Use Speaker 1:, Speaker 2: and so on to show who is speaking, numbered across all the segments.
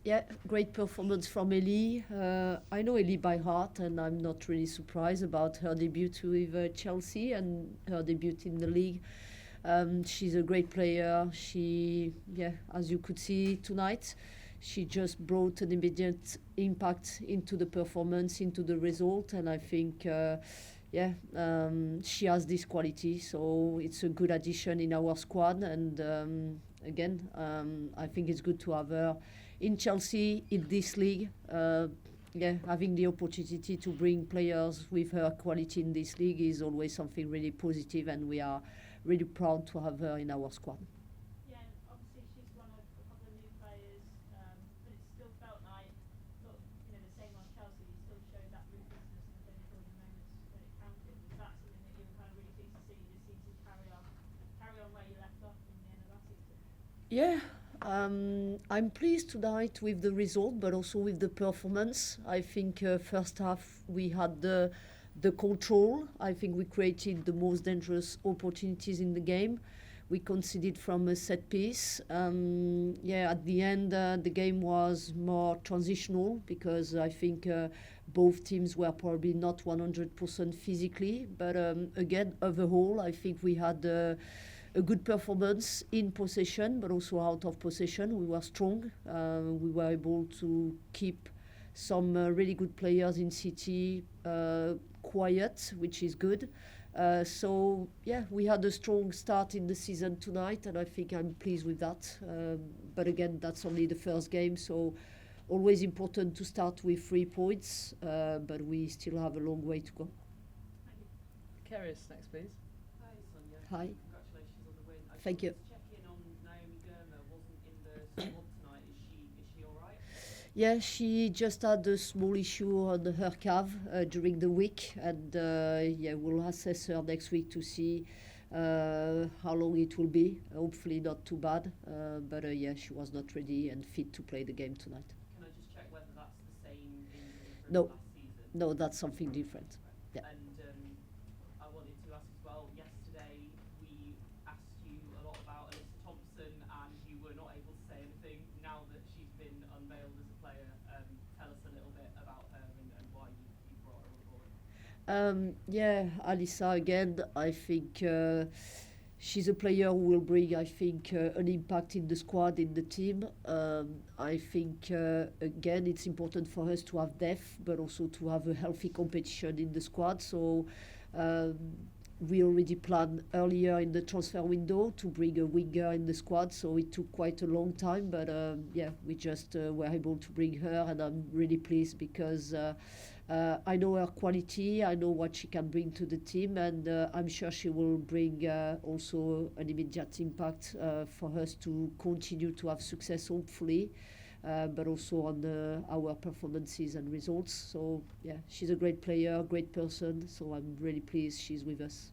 Speaker 1: Yeah, great performance from Ellie. I know Ellie by heart, and I'm not really surprised about her debut with Chelsea and her debut in the league. She's a great player. As you could see tonight, she just brought an immediate impact into the performance, into the result, and I think, she has this quality. So it's a good addition in our squad, and I think it's good to have her in Chelsea in this league. Having the opportunity to bring players with her quality in this league is always something really positive, and we are really proud to have her in our squad.
Speaker 2: Yeah, and obviously she's one of a couple of new players, but it still felt like, sort of, the same on Chelsea. You still showed that ruthlessness in the clinical in the moments when it counted. Was that something that you were kind of really pleased to see this season carry on where you left off in the end of last season?
Speaker 1: Yeah, I'm pleased tonight with the result, but also with the performance. I think first half we had the control. I think we created the most dangerous opportunities in the game. We conceded from a set piece. At the end, the game was more transitional because I think both teams were probably not 100% physically. But again, overall, I think we had a good performance in possession, but also out of possession. We were strong. We were able to keep some really good players in City quiet, which is good. We had a strong start in the season tonight, and I think I'm pleased with that. But again, that's only the first game, so always important to start with 3 points, but we still have a long way to go.
Speaker 3: Keris, next please.
Speaker 4: Hi, Sonia.
Speaker 1: Hi.
Speaker 4: Congratulations on the win. I
Speaker 1: Thank you.
Speaker 4: just wanted to check in on Naomi Girma. Wasn't in the squad tonight. Is she all right?
Speaker 1: Yeah, she just had a small issue on her calf during the week, and we'll assess her next week to see how long it will be. Hopefully not too bad, but she was not ready and fit to play the game tonight.
Speaker 4: Can I just check whether that's the same injury from
Speaker 1: No.
Speaker 4: last season?
Speaker 1: No, that's something different. Yeah.
Speaker 4: And I wanted to ask as well, yesterday we asked you a lot about Alyssa Thompson and you were not able to say anything. Now that she's been unveiled as a player, tell us a little bit about her and why you brought her on board.
Speaker 1: Alyssa, again, I think she's a player who will bring, I think, an impact in the squad, in the team. I think, again, it's important for us to have depth, but also to have a healthy competition in the squad. So we already planned earlier in the transfer window to bring a winger in the squad, so it took quite a long time, but we just were able to bring her, and I'm really pleased because I know her quality, I know what she can bring to the team, and I'm sure she will bring also an immediate impact for us to continue to have success, hopefully, but also on our performances and results. So she's a great player, great person, so I'm really pleased she's with us.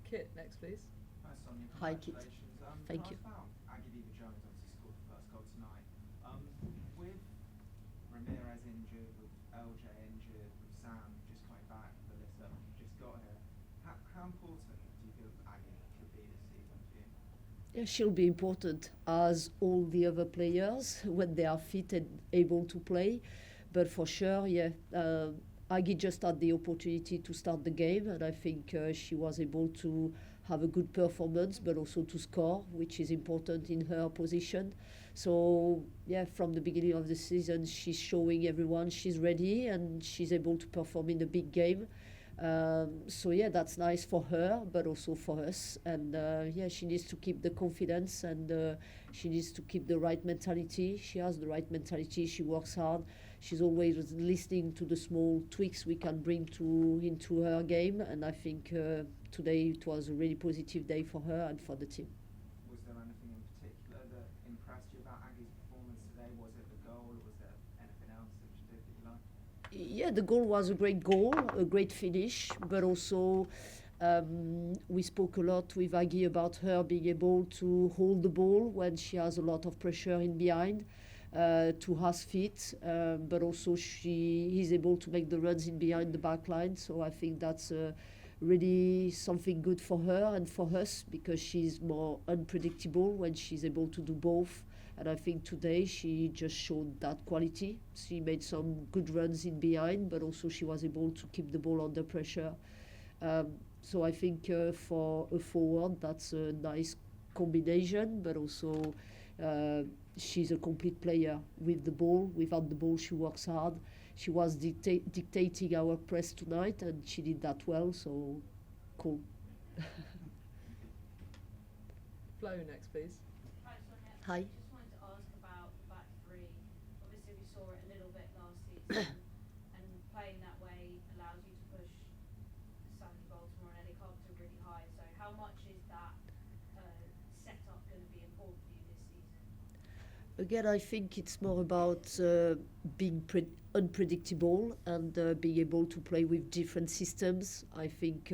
Speaker 3: Kit, next please.
Speaker 5: Hi, Sonia.
Speaker 1: Hi, Kit.
Speaker 5: Congratulations.
Speaker 1: Thank you.
Speaker 5: About Aggie Beever-Jones obviously scored the first goal tonight. With Ramirez injured, with LJ injured, with Sam just coming back, Melissa just got here, how important do you feel Aggie could be this season for you?
Speaker 1: Yeah, she'll be important as all the other players when they are fit and able to play. But for sure, Aggie just had the opportunity to start the game, and I think she was able to have a good performance, but also to score, which is important in her position. So, from the beginning of the season, she's showing everyone she's ready and she's able to perform in a big game. That's nice for her, but also for us. And she needs to keep the confidence, and she needs to keep the right mentality. She has the right mentality. She works hard. She's always listening to the small tweaks we can bring into her game. And I think today it was a really positive day for her and for the team.
Speaker 5: Was there anything in particular that impressed you about Aggie's performance today? Was it the goal, or was there anything else that she did that you liked?
Speaker 1: Yeah, the goal was a great goal, a great finish, but also we spoke a lot with Aggie about her being able to hold the ball when she has a lot of pressure in behind, to her feet, but also she is able to make the runs in behind the back line. So I think that's really something good for her and for us, because she's more unpredictable when she's able to do both And I think today she just showed that quality. She made some good runs in behind, but also she was able to keep the ball under pressure. So I think for a forward, that's a nice combination, but also she's a complete player with the ball. Without the ball, she works hard. She was dictating our press tonight, and she did that well, so cool.
Speaker 3: Flo, next, please.
Speaker 2: Hi, Sonia.
Speaker 1: Hi.
Speaker 2: Just wanted to ask about the back three. Obviously, we saw it a little bit last season, and playing that way allows you to push Sandy Baltimore and Ellie Carpenter really high. So, how much is that setup going to be important for you this season?
Speaker 1: Again, I think it's more about being unpredictable and being able to play with different systems. I think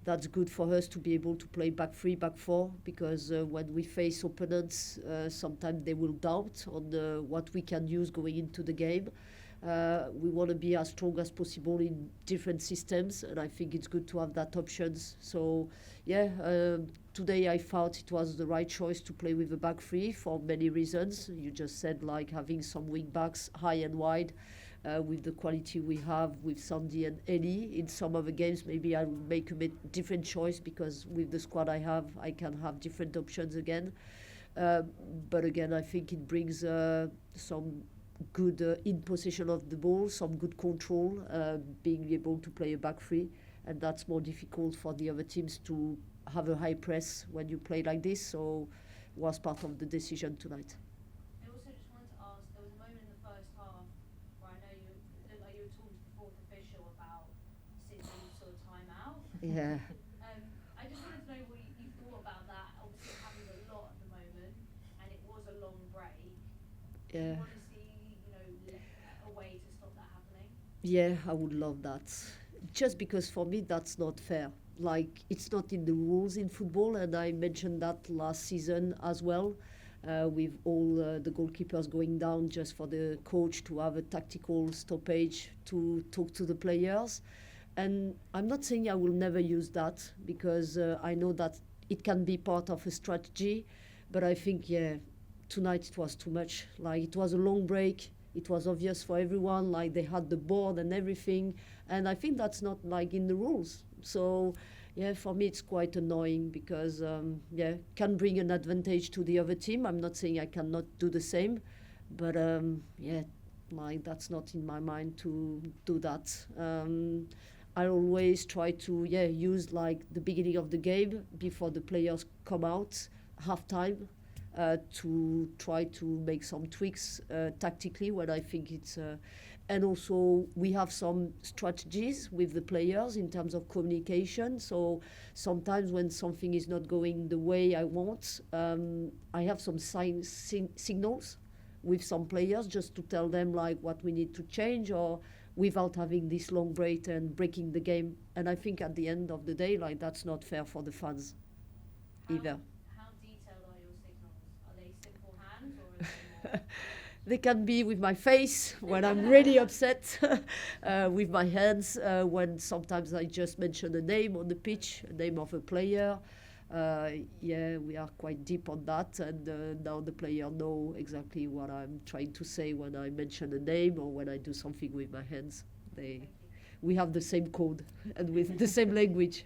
Speaker 1: that's good for us to be able to play back three, back four, because when we face opponents, sometimes they will doubt on what we can use going into the game. We want to be as strong as possible in different systems, and I think it's good to have that options. So, yeah, today I thought it was the right choice to play with a back three for many reasons. You just said, like, having some wing backs high and wide. With the quality we have with Sandy and Ellie. In some other games, maybe I will make a bit different choice, because with the squad I have, I can have different options again. But again, I think it brings some good in possession of the ball, some good control, being able to play a back three, and that's more difficult for the other teams to have a high press when you play like this. So was part of the decision tonight.
Speaker 2: I also just wanted to ask, there was a moment in the first half where I know you looked like you were talking to the fourth official about Sydney sort of timeout.
Speaker 1: Yeah.
Speaker 2: I just wanted to know what you thought about that. Obviously, it happens a lot at the moment, and it was a long break.
Speaker 1: Yeah.
Speaker 2: Do you want to see, a way to stop that happening?
Speaker 1: Yeah, I would love that. Just because for me that's not fair. Like, it's not in the rules in football, and I mentioned that last season as well, with all the goalkeepers going down just for the coach to have a tactical stoppage to talk to the players. And I'm not saying I will never use that, because I know that it can be part of a strategy, but I think, yeah, tonight it was too much. Like, it was a long break. It was obvious for everyone, like they had the board and everything, and I think that's not like in the rules. So, yeah, for me it's quite annoying, because yeah, can bring an advantage to the other team. I'm not saying I cannot do the same, but yeah, like that's not in my mind to do that. I always try to use like the beginning of the game before the players come out, half time. To try to make some tweaks tactically when I think it's and also we have some strategies with the players in terms of communication. So sometimes when something is not going the way I want, I have some signals with some players just to tell them like what we need to change, or without having this long break and breaking the game. And I think at the end of the day, like, that's not fair for the fans either.
Speaker 2: How detailed are your signals? Are they simple hands, or are they more?
Speaker 1: They can be with my face when I'm really upset, with my hands when sometimes I just mention a name on the pitch, a name of a player. Yeah, we are quite deep on that, and now the player know exactly what I'm trying to say when I mention a name or when I do something with my hands. We have the same code and with the same language.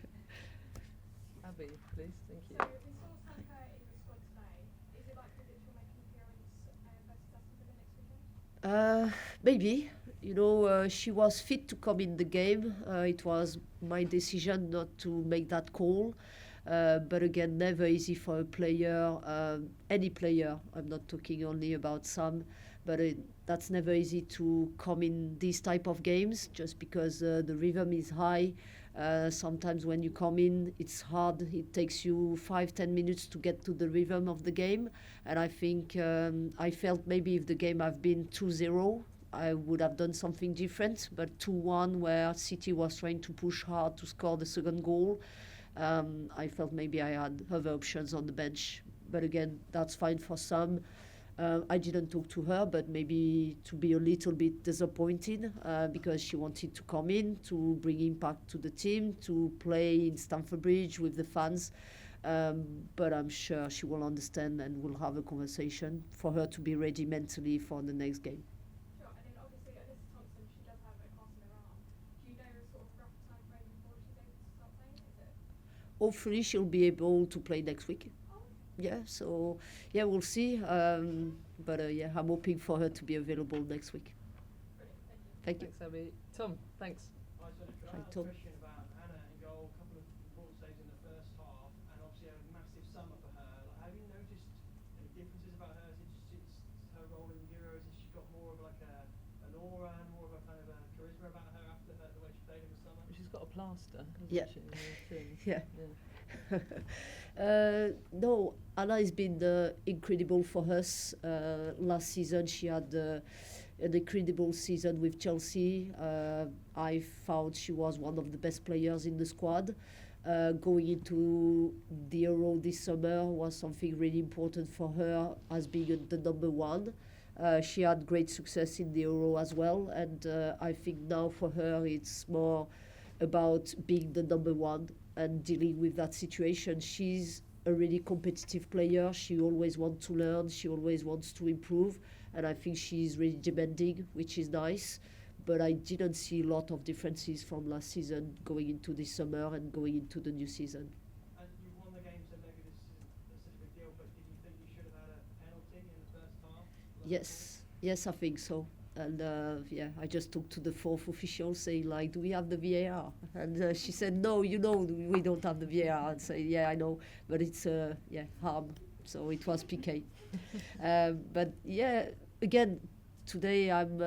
Speaker 3: Abby, please. Thank you.
Speaker 6: So we saw Saka in the squad today. Is it likely that she'll make an appearance versus Aston Villa next weekend?
Speaker 1: Maybe. You know, she was fit to come in the game. It was my decision not to make that call. But again, never easy for a player, any player. I'm not talking only about Sam, but that's never easy to come in these type of games, just because the rhythm is high. Sometimes when you come in, it's hard. It takes you 5-10 minutes to get to the rhythm of the game. And I think I felt maybe if the game had been 2-0, I would have done something different. But 2-1, where City was trying to push hard to score the second goal, I felt maybe I had other options on the bench. But again, that's fine for some. I didn't talk to her, but maybe to be a little bit disappointed because she wanted to come in to bring impact to the team, to play in Stamford Bridge with the fans. But I'm sure she will understand and we'll have a conversation for her to be ready mentally for the next game.
Speaker 6: Sure, and then obviously Alyssa Thompson, she does have a cast in her arm. Do you know a sort of rough time frame before she's able to start playing? Is it?
Speaker 1: Hopefully she'll be able to play next week.
Speaker 6: Oh,
Speaker 1: Yeah, so yeah, we'll see. But yeah, I'm hoping for her to be available next week.
Speaker 6: brilliant,
Speaker 1: Thank
Speaker 6: thank you.
Speaker 1: you.
Speaker 3: Thanks, Abby. Tom, thanks.
Speaker 7: Hi, so could
Speaker 1: Hi,
Speaker 7: I ask
Speaker 1: Tom.
Speaker 7: a question about Anna in goal? A couple of important saves in the first half, and obviously a massive summer for her. Like, have you noticed any differences about her? Is it just her role in Euros? Has she got more of like an aura and more of a kind of a charisma about her after the way she played in the summer?
Speaker 3: She's got a plaster, hasn't
Speaker 1: Yeah.
Speaker 3: she? in her thing?
Speaker 1: Yeah.
Speaker 3: Yeah.
Speaker 1: No, Anna has been incredible for us. Last season, she had an incredible season with Chelsea. I found she was one of the best players in the squad. Going into the Euro this summer was something really important for her as being the number one. She had great success in the Euro as well, and I think now for her it's more about being the number one and dealing with that situation. She's a really competitive player. She always wants to learn. She always wants to improve. And I think she's really demanding, which is nice. But I didn't see a lot of differences from last season going into this summer and going into the new season.
Speaker 7: And you won the game, so maybe this isn't such a big deal, but did you think you should have had a penalty in the first half?
Speaker 1: Yes, I think so. And yeah, I just talked to the fourth official saying like, do we have the VAR? And she said, no, we don't have the VAR. And say, yeah, I know, but it's harm. So it was PK. But yeah, again, today I'm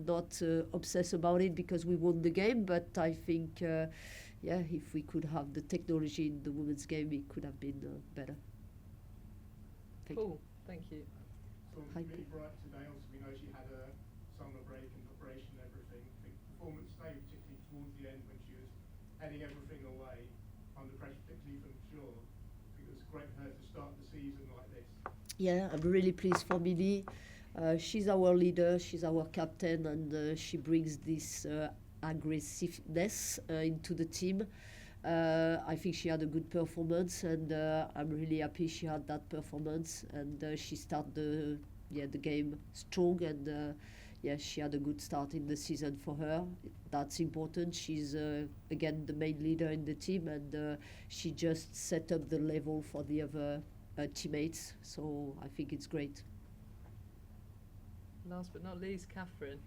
Speaker 1: not obsessed about it because we won the game. But I think, if we could have the technology in the women's game, it could have been better. Thank you.
Speaker 3: Cool, thank you.
Speaker 8: So
Speaker 1: Hi,
Speaker 8: really
Speaker 1: Paul.
Speaker 8: bright today. Obviously, we know she had a summer break and preparation and everything. The performance today, particularly towards the end when she was heading everything away under pressure, particularly from Shaw. I think it was great for her to start the season like this.
Speaker 1: Yeah, I'm really pleased for Millie. She's our leader, she's our captain, and she brings this aggressiveness into the team. I think she had a good performance, and I'm really happy she had that performance. And she started the game strong, and she had a good start in the season for her. That's important. She's again the main leader in the team, and she just set up the level for the other teammates. So I think it's great.
Speaker 3: Last but not least, Catherine.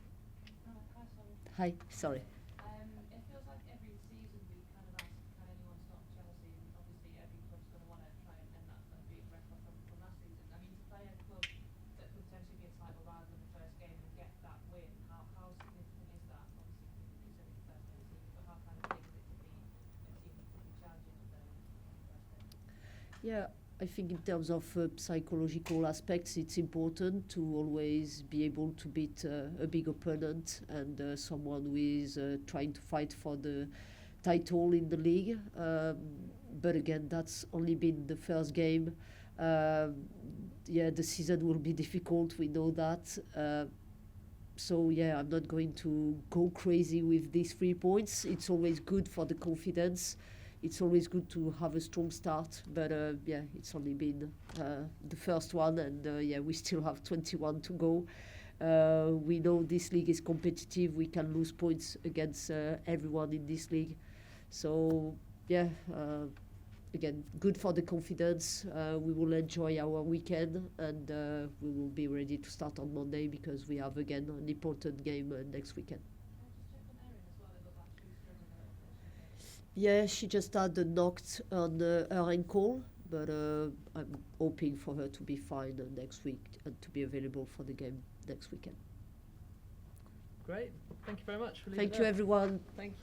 Speaker 2: Hi, Simon.
Speaker 1: Hi, sorry.
Speaker 2: It feels like every season we kind of ask, can anyone stop Chelsea? And obviously every club's going to want to try and end that unbeaten record from last season. I mean, to play a club that could potentially be a title rival in the first game and get that win, how significant is that? Obviously, you said it's the first game of the season, but how kind of big is it to be a team that could be challenging on the first game?
Speaker 1: Yeah, I think in terms of psychological aspects, it's important to always be able to beat a big opponent and someone who is trying to fight for the title in the league. But again, that's only been the first game. The season will be difficult, we know that. So yeah, I'm not going to go crazy with these 3 points. It's always good for the confidence. It's always good to have a strong start, but it's only been the first one, and we still have 21 to go. We know this league is competitive. We can lose points against everyone in this league. So again, good for the confidence. We will enjoy our weekend, and we will be ready to start on Monday because we have again an important game next weekend. Yeah, she just had a knock on her ankle, but I'm hoping for her to be fine next week and to be available for the game next weekend.
Speaker 3: Great, thank you very much for leaving
Speaker 1: Thank you,
Speaker 3: there.
Speaker 1: everyone.
Speaker 3: Thank